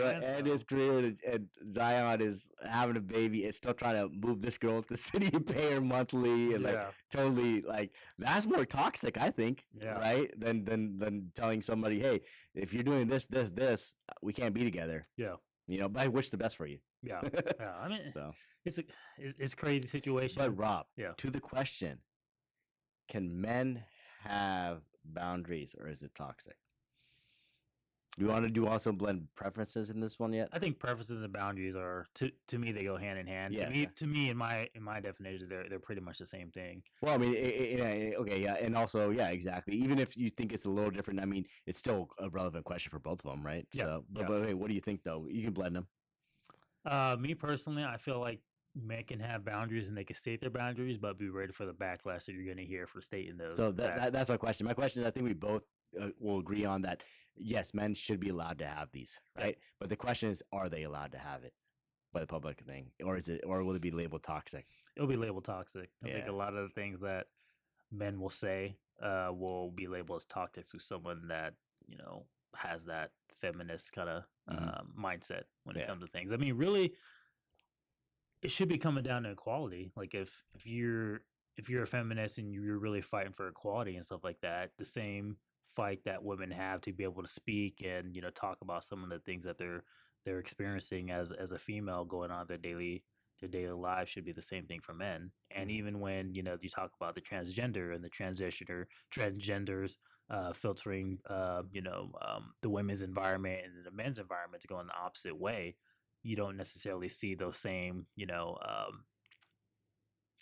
and Zion is having a baby and still trying to move this girl to the city and pay her monthly, and like totally like that's more toxic, I think. Right? Than telling somebody, hey, if you're doing this, we can't be together. Yeah. But I wish the best for you. Yeah. I mean, so it's a crazy situation. But Rob, to the question, can men have boundaries, or is it toxic? Do you want to do also blend preferences in this one yet? I think preferences and boundaries are to me they go hand in hand. Yeah. To me in my definition they're pretty much the same thing. Well, I mean, okay, yeah, and also, yeah, exactly. Even if you think it's a little different, I mean, it's still a relevant question for both of them, right? Yeah. So, Yeah. but hey, what do you think though? You can blend them. Me personally, I feel like men can have boundaries and they can state their boundaries, but be ready for the backlash that you're going to hear for stating those. So that's my question. My question is, I think we both will agree on that. Yes, men should be allowed to have these, right? But the question is, are they allowed to have it by the public thing, or is it, or will it be labeled toxic? It'll be labeled toxic. I think Yeah. a lot of the things that men will say will be labeled as toxic to someone that has that feminist kind of mindset when it comes to things. I mean, really, it should be coming down to equality. Like if you're a feminist and you're really fighting for equality and stuff like that, the same fight that women have to be able to speak and talk about some of the things that they're experiencing as a female going on their daily lives should be the same thing for men. And even when you talk about the transgender and the transgenders filtering the women's environment and the men's environment to go in the opposite way, you don't necessarily see those same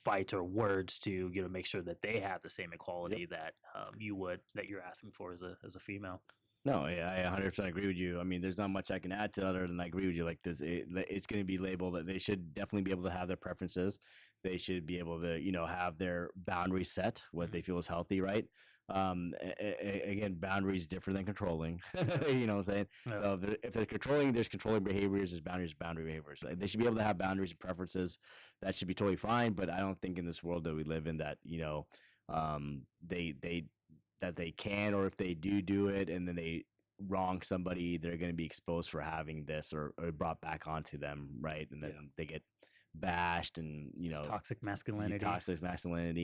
fights or words to make sure that they have the same equality that you're asking for as a female. No, yeah, I 100% agree with you. I mean, there's not much I can add to other than I agree with you. Like this, it's going to be labeled that they should definitely be able to have their preferences. They should be able to, have their boundaries set, what they feel is healthy, right? Again, boundaries different than controlling. You know what I'm saying? Yeah. So if they're controlling, there's controlling behaviors. There's boundaries, boundary behaviors. Like they should be able to have boundaries and preferences. That should be totally fine. But I don't think in this world that we live in that they can, or if they do it and then they wrong somebody, they're going to be exposed for having this or brought back onto them, right? And then they get bashed and it's toxic masculinity,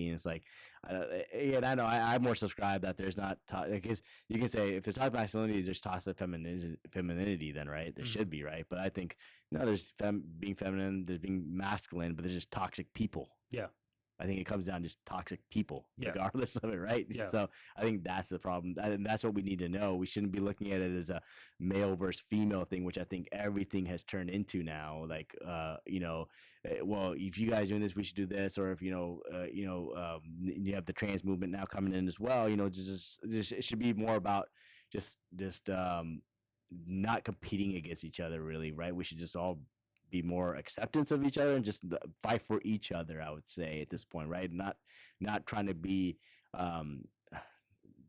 and it's like I know I more subscribe that there's not because you can say if there's toxic masculinity, there's toxic femininity then, right? There should be, right? But I think there's being feminine, there's being masculine, but there's just toxic people. I think it comes down to just toxic people, regardless of it, right? Yeah. So I think that's the problem, and that's what we need to know. We shouldn't be looking at it as a male versus female thing, which I think everything has turned into now. Like, well, if you guys are doing this, we should do this, or if you have the trans movement now coming in as well. Just it should be more about just not competing against each other, really, right? We should just all be more acceptance of each other and just fight for each other, I would say at this point, right? Not trying to be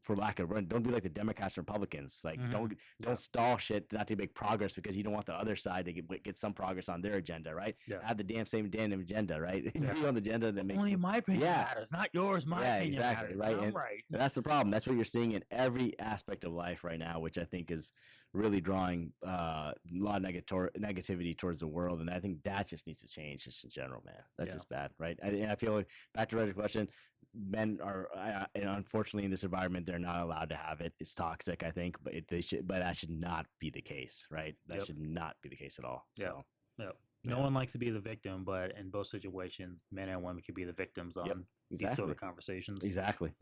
for lack of run, don't be like the Democrats and Republicans. Like don't stall shit not to make progress because you don't want the other side to get some progress on their agenda, right? Have the damn agenda, right? Be on the agenda that only my opinion matters, not yours. My opinion exactly, matters. Right. And that's the problem. That's what you're seeing in every aspect of life right now, which I think is really drawing a lot of negativity towards the world, and I think that just needs to change, just in general, man. That's just bad, right? I feel like, back to Red's question, men are, and unfortunately, in this environment, they're not allowed to have it. It's toxic, I think, but that should not be the case, right? That should not be the case at all. So. No one likes to be the victim, but in both situations, men and women can be the victims on these sort of conversations. Exactly.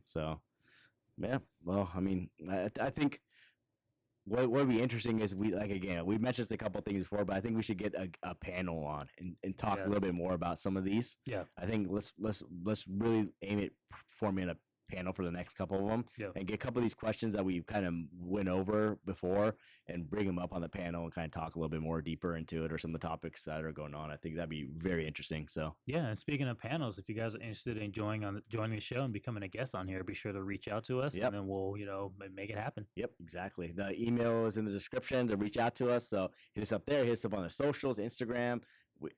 So, yeah. Well, I mean, I think what would be interesting is we mentioned this a couple of things before, but I think we should get a panel on and talk a little bit more about some of these. Yeah. I think let's really aim at forming a panel for the next couple of them and get a couple of these questions that we kind of went over before and bring them up on the panel and kind of talk a little bit more deeper into it or some of the topics that are going on. I think that'd be very interesting. So and speaking of panels, if you guys are interested in joining the show and becoming a guest on here, be sure to reach out to us and then we'll make it happen. Yep, exactly. The email is in the description to reach out to us, so hit us up there, hit us up on the socials, Instagram,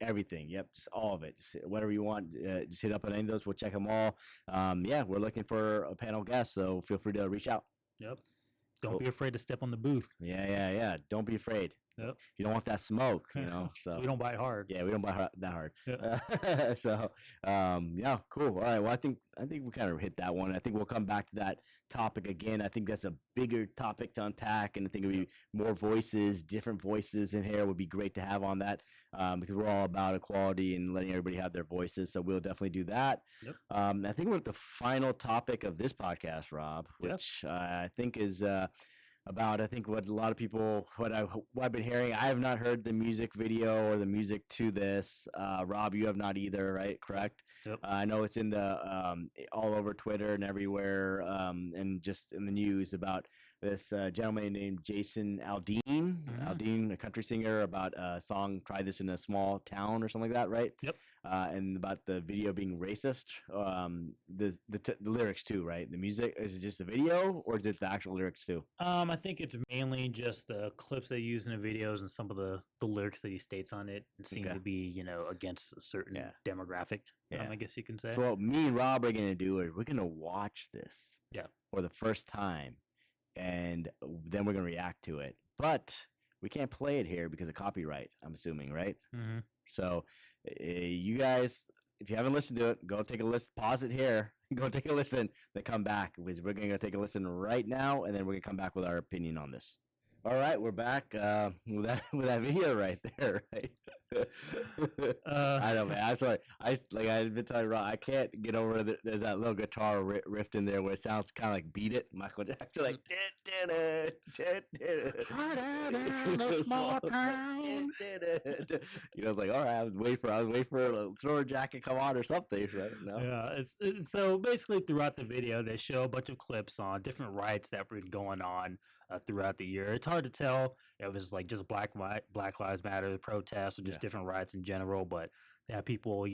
everything. Just all of it, just whatever you want, just hit up on any of those. We'll check them all. We're looking for a panel guest, so feel free to reach out. Don't be afraid to step on the booth. Don't be afraid. Yep. You don't want that smoke, So we don't bite hard. yeah, we don't bite that hard. Yeah. So yeah, cool. All right. Well, I think we kind of hit that one. I think we'll come back to that topic again. I think that's a bigger topic to unpack, and I think it'll be more voices, different voices in here would be great to have on that, because we're all about equality and letting everybody have their voices. So we'll definitely do that. Yep. I think we're at the final topic of this podcast, Rob, which I think is about, I think, what a lot of people, what I've been hearing. I have not heard the music video or the music to this. Rob, you have not either, right? Correct. Yep. I know it's in the all over Twitter and everywhere, and just in the news about this gentleman named Jason Aldean. Aldean, a country singer, about a song "Try This in a Small Town" or something like that, right? Yep. And about the video being racist. The lyrics too, right? The music, is it just the video, or is it the actual lyrics too? I think it's mainly just the clips they use in the videos and some of the lyrics that he states on it seem to be, against a certain demographic. I guess you can say. So what me and Rob are gonna do is we're gonna watch this for the first time, and then we're gonna react to it. But we can't play it here because of copyright, I'm assuming, right? Mm-hmm. So you guys, if you haven't listened to it, go take a listen. Pause it here. Go take a listen. Then come back, because we're going to take a listen right now, and then we're going to come back with our opinion on this. All right, we're back with that video right there, right? I know, man. I'm sorry. I've been telling Rob, I can't get over there's that little guitar riff in there where it sounds kind of like "Beat It," Michael Jackson, like small town. It's like, all right, I was waiting for a thrower jacket come on or something, right? No. Yeah, it's so basically throughout the video they show a bunch of clips on different riots that were going on throughout the year. It's hard to tell if it was like just Black Lives Matter protests or just different riots in general, but they have people,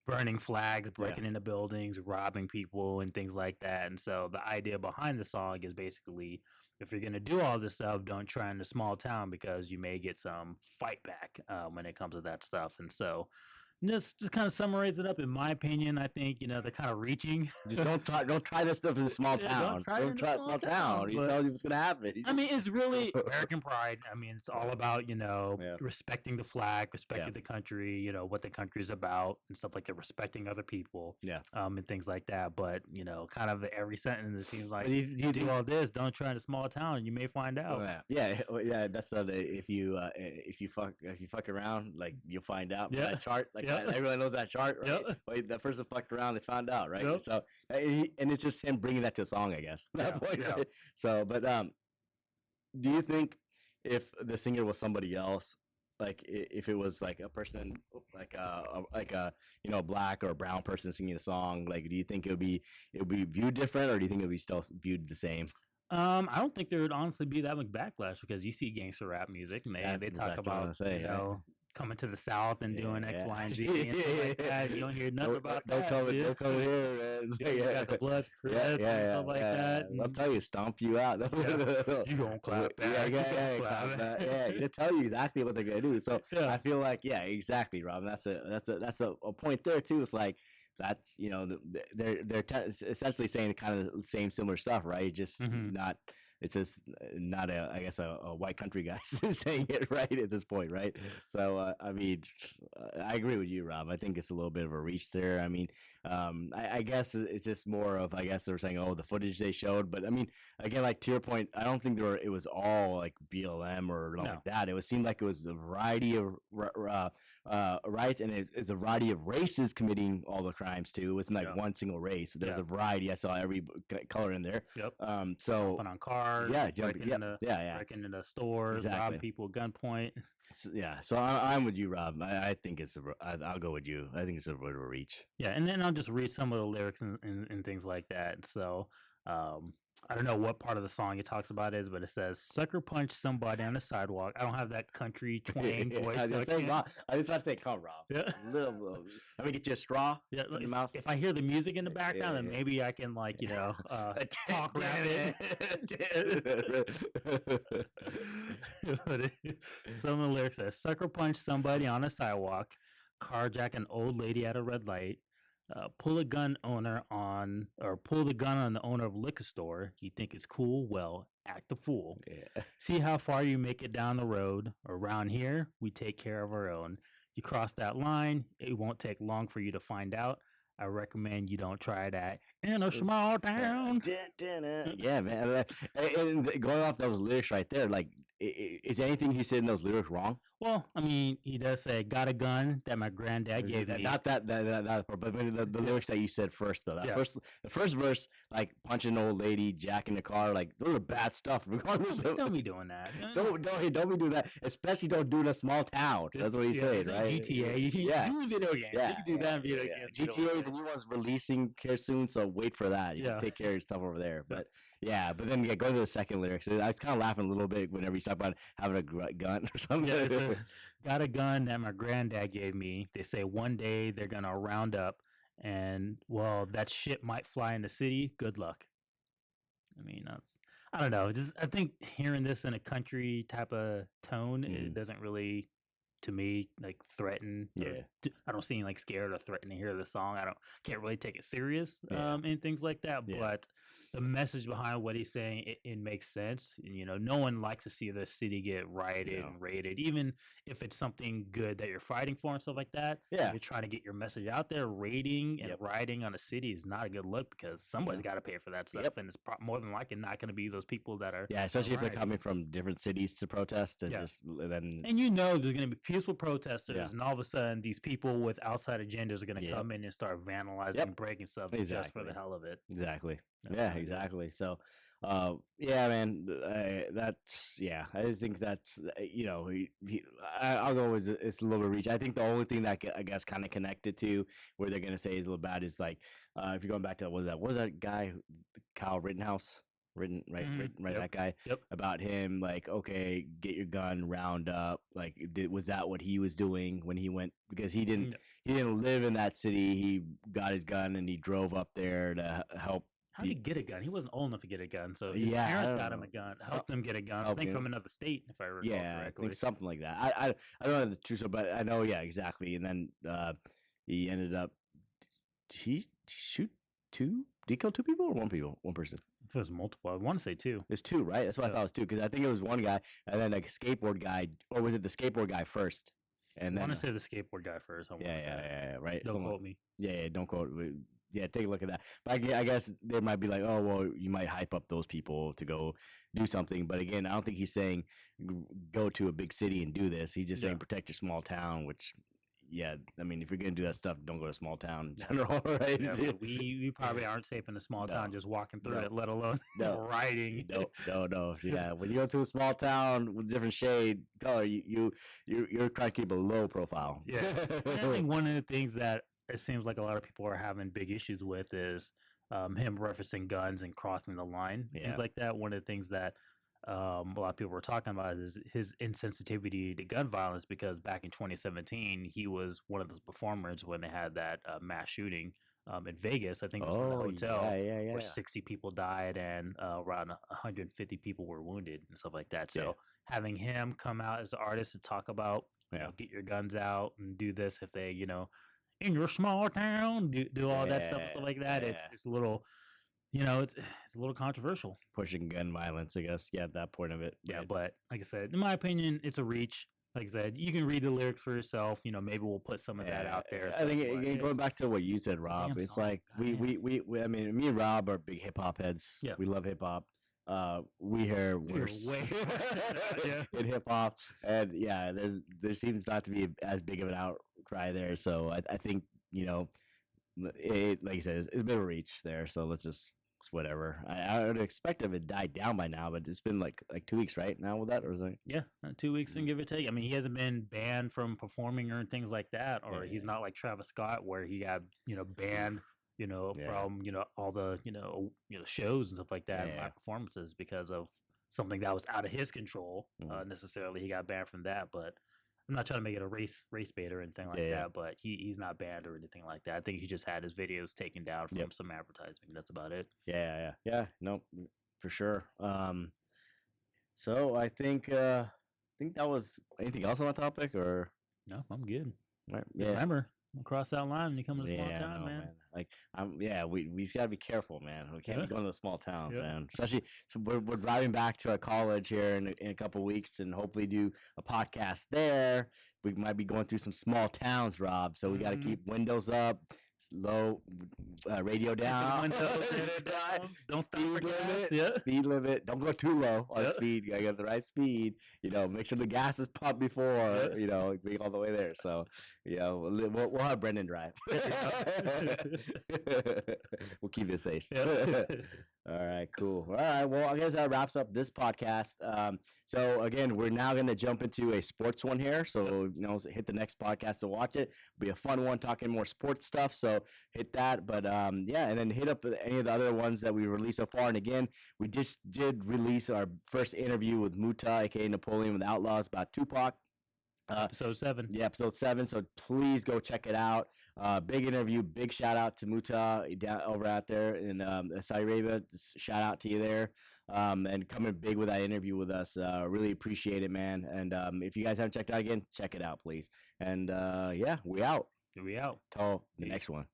burning flags, breaking into buildings, robbing people, and things like that. And so the idea behind the song is basically, if you're going to do all this stuff, don't try in a small town, because you may get some fight back when it comes to that stuff. And so just kind of summarize it up. In my opinion, I think they're kind of reaching. Just don't try this stuff in a small town. Don't try small town. You tell you what's gonna happen. I mean, it's really American pride. I mean, it's all about respecting the flag, respecting the country. What the country is about and stuff like that. Respecting other people. And things like that. But kind of every sentence it seems like you do all this. Don't try in a small town, and you may find out. Yeah. That's the if you fuck around, like you'll find out. That chart, like. Everyone knows that chart, right? Like, that person fucked around, they found out, right? So, and it's just him bringing that to a song, I guess. That point, right? So, but do you think if the singer was somebody else, like if it was like a person, like a black or a brown person singing the song, like do you think it would be viewed different, or do you think it would be still viewed the same? I don't think there would honestly be that much backlash, because you see gangster rap music and they talk about coming to the South and doing X, Y, and Z and stuff like that. You don't hear nothing about that. Don't come here, man. You got the blood, and stuff like that. I'll tell you, stomp you out. You gonna clap back. Yeah, you tell you exactly what they're gonna do. So I feel like, exactly, Rob. That's a point there too. It's like, that's they're essentially saying kind of the same similar stuff, right? Just not. It's just not I guess a white country guy saying it, right, at this point, right? So I mean, I agree with you, Rob. I think it's a little bit of a reach there. I mean, I guess it's just more of, I guess they were saying, the footage they showed, but I mean, again, like to your point, I don't think it was all like BLM or like that. It seemed like it was a variety of rights, and it's a variety of races committing all the crimes too. It wasn't like one single race. There's a variety. I saw every color in there. So jumping on cars, breaking into stores, robbing people at gunpoint. So I'm with you, Rob. I think I'll go with you. I think it's a bit of a reach. Yeah, and then I'll just read some of the lyrics and things like that. So I don't know what part of the song it talks about is, but it says, "Sucker punch somebody on the sidewalk." I don't have that country twang voice. I was just about to say, come on, Rob. Yeah. Little. Let me get you a straw in your mouth. If I hear the music in the background, then maybe I can talk rap it. Some of the lyrics say, "Sucker punch somebody on a sidewalk, carjack an old lady at a red light, Pull a gun owner on, or pull the gun on the owner of a liquor store. You think it's cool? Well, act a fool. Yeah. See how far you make it down the road. Around here, we take care of our own. You cross that line, it won't take long for you to find out. I recommend you don't try that in a small town. Yeah, man. And going off those lyrics right there, like, is anything he said in those lyrics wrong? Well, I mean, he does say, "Got a gun that my granddad gave me." Not that part, but the lyrics that you said first though. Yeah. The first verse, like punching an old lady, jacking the car, like those are bad stuff. Regardless of, Don't be doing that. don't be doing that. Especially don't do it in a small town. That's what he's saying, right? GTA. Yeah. You video games. Yeah, You can do that in video games. GTA, the new one's releasing here soon, so wait for that. You can take care of your stuff over there. But but then go to the second lyrics. I was kind of laughing a little bit whenever you talk about having a gun or something. Yeah, it says, got a gun that my granddad gave me. They say one day they're gonna round up, and well, that shit might fly in the city. Good luck. I mean, I don't know. Just I think hearing this in a country type of tone, it doesn't really, to me, like threaten. I don't seem like scared or threatened to hear the song. Can't really take it serious and things like that. But the message behind what he's saying, it makes sense. And, no one likes to see the city get rioted and raided, even if it's something good that you're fighting for and stuff like that. Yeah. If you're trying to get your message out there, raiding and rioting on a city is not a good look because somebody's got to pay for that stuff. And it's more than likely not going to be those people that are. Yeah, especially if they're coming from different cities to protest. And and there's going to be peaceful protesters, and all of a sudden these people with outside agendas are going to come in and start vandalizing and breaking stuff just for the hell of it. Exactly. Exactly. So, man, that's I just think that's I'll go with it's a little bit reach. I think the only thing that I guess kind of connected to where they're gonna say is a little bad is like if you're going back to what was that guy Kyle Rittenhouse. That guy about him, like, okay, get your gun, round up, like, was that what he was doing when he went, because he didn't live in that city, he got his gun and he drove up there to help. How did he get a gun? He wasn't old enough to get a gun, so his parents got him a gun, helped him get a gun, I think from another state, if I recall correctly. I think something like that. I don't know the truth, but I know, exactly. And then he ended up, did he kill two people or one person? If it was multiple, I want to say two. It's two, right? That's what I thought it was two, because I think it was one guy and then like a skateboard guy, or was it the skateboard guy first? And I want to say the skateboard guy first. Right. Don't quote me. Don't quote. Yeah, take a look at that. But I guess they might be like, oh, well, you might hype up those people to go do something. But again, I don't think he's saying go to a big city and do this. He's just saying protect your small town, which. Yeah, I mean, if you're gonna do that stuff, don't go to a small town in general, right? Yeah, we probably aren't safe in a small town just walking through it, let alone riding. No. Yeah, when you go to a small town with different shade color, you're trying to keep a low profile. Yeah, I think one of the things that it seems like a lot of people are having big issues with is him referencing guns and crossing the line, things like that. One of the things that a lot of people were talking about is his insensitivity to gun violence, because back in 2017 he was one of those performers when they had that mass shooting in Vegas. I think it was from the hotel where 60 people died and around 150 people were wounded and stuff like that. So having him come out as an artist to talk about get your guns out and do this if they in your small town do all that stuff and stuff like that, it's a little it's a little controversial. Pushing gun violence, I guess. Yeah, at that point of it. Yeah, but like I said, in my opinion, it's a reach. Like I said, you can read the lyrics for yourself. Maybe we'll put some of that out there. I think going back to what you said, Rob, it's like we I mean, me and Rob are big hip hop heads. Yeah, we love hip hop. We hear worse in hip hop, and there seems not to be as big of an outcry there. So I think like you said, it's a bit of a reach there. So let's just. Whatever. I would expect it to die down by now, but it's been like 2 weeks right now with that, or is it? 2 weeks and give or take. I mean, he hasn't been banned from performing or things like that, or he's not like Travis Scott where he got banned from all the shows and stuff like that, live performances because of something that was out of his control. Necessarily, he got banned from that, but. I'm not trying to make it a race bait or anything like that, but he's not banned or anything like that. I think he just had his videos taken down from some advertising. That's about it. Yeah. No, for sure. So I think that was anything else on that topic, or no? I'm good. Right. Just remember, Cross that line when you come to a small Yeah, town, no, man. man. Like, we just gotta be careful, man. We can't Yeah. be going to the small towns, Yeah. man. Especially, so we're driving back to our college here in a couple weeks, and hopefully do a podcast there. We might be going through some small towns, Rob. So we got to Mm-hmm. keep windows up, low radio Keeping the down, windows headed down. Don't stop for speed gas. limit, Yeah. speed limit. Don't go too low on Yeah. speed. You gotta get the right speed. Make sure the gas is pumped before Yeah. being all the way there. So we'll have Brendan drive. We'll keep it safe. Yeah. All right, cool. All right, well, I guess that wraps up this podcast. So again, we're now going to jump into a sports one here. So hit the next podcast to watch it. It'll be a fun one, talking more sports stuff. So hit that. But yeah, and then hit up any of the other ones that we released so far. And again, we just did release our first interview with Muta, aka Napoleon with Outlaws, about Tupac. Episode 7. Yeah, episode 7. So please go check it out. Big interview. Big shout out to Muta down over out there in Saudi Arabia. Shout out to you there. And coming big with that interview with us. Really appreciate it, man. And if you guys haven't checked it out again, check it out, please. And yeah, we out. We out. Till the Peace. next one.